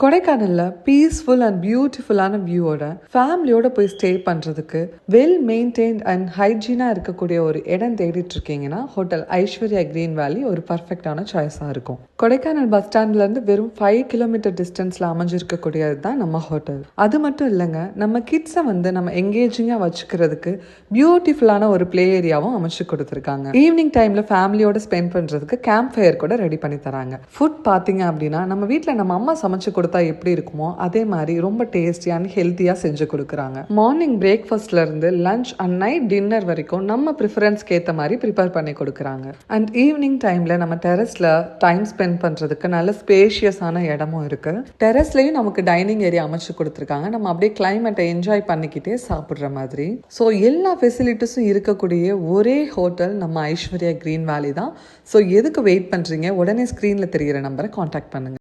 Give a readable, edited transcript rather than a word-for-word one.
கொடைக்கானல்ல peaceful and பியூட்டிஃபுல்லான வியூவோட ஃபேமிலியோட போய் ஸ்டே பண்றதுக்கு வெல் மெயின்டைன்ட் அண்ட் ஹைஜீனா இருக்கக்கூடிய ஒரு இடம் தேடிட்டு இருக்கீங்கன்னா ஹோட்டல் ஐஸ்வர்யா கிரீன் வேலி ஒரு பர்ஃபெக்டான சாய்ஸா இருக்கும். கொடைக்கானல் பஸ் ஸ்டாண்ட்ல இருந்து வெறும் 5 கிலோமீட்டர் டிஸ்டன்ஸ்ல அமைஞ்சிருக்கக்கூடியது தான் நம்ம ஹோட்டல். அது மட்டும் இல்லைங்க, நம்ம கிட்ஸை நம்ம எங்கேஜிங்கா வச்சுக்கிறதுக்கு பியூட்டிஃபுல்லான ஒரு பிளே ஏரியாவும் அமைச்சு கொடுத்துருக்காங்க. ஈவினிங் டைம்ல ஃபேமிலியோட ஸ்பெண்ட் பண்றதுக்கு கேம்ப் ஃபயர் கூட ரெடி பண்ணி தராங்க. ஃபுட் பாத்தீங்க அப்படின்னா நம்ம வீட்டில் நம்ம அம்மா சமைச்சு கொடுத்தா எப்படி இருக்குமோ அதே மாதிரி ரொம்ப டேஸ்டியா அண்ட் ஹெல்த்தியா செஞ்சு கொடுக்குறாங்க. மார்னிங் பிரேக்ஃபாஸ்ட்ல இருந்து லஞ்ச் அண்ட் நைட் டின்னர் வரைக்கும் நம்ம ப்ரிஃபரன்ஸ்க்கு ஏற்ற மாதிரி ப்ரிப்பேர் பண்ணி கொடுக்குறாங்க. அண்ட் ஈவினிங் டைம்ல நம்ம டெரஸ்ல டைம் ஸ்பெண்ட் பண்றதுக்கு நல்ல ஸ்பேஷியஸான இடமும் இருக்கு. டெரஸ்லயும் நமக்கு டைனிங் ஏரியா அமைச்சு கொடுத்துருக்காங்க. நம்ம அப்படியே கிளைமேட்டை என்ஜாய் பண்ணிக்கிட்டே சாப்பிடுற மாதிரி. ஸோ எல்லா ஃபெசிலிட்டிஸும் இருக்கக்கூடிய ஒரே ஹோட்டல் நம்ம ஐஸ்வர்யா கிரீன் வேலி தான். ஸோ எதுக்கு வெயிட் பண்றீங்க? உடனே ஸ்கிரீன்ல தெரிகிற நம்பரை கான்டாக்ட் பண்ணுங்க.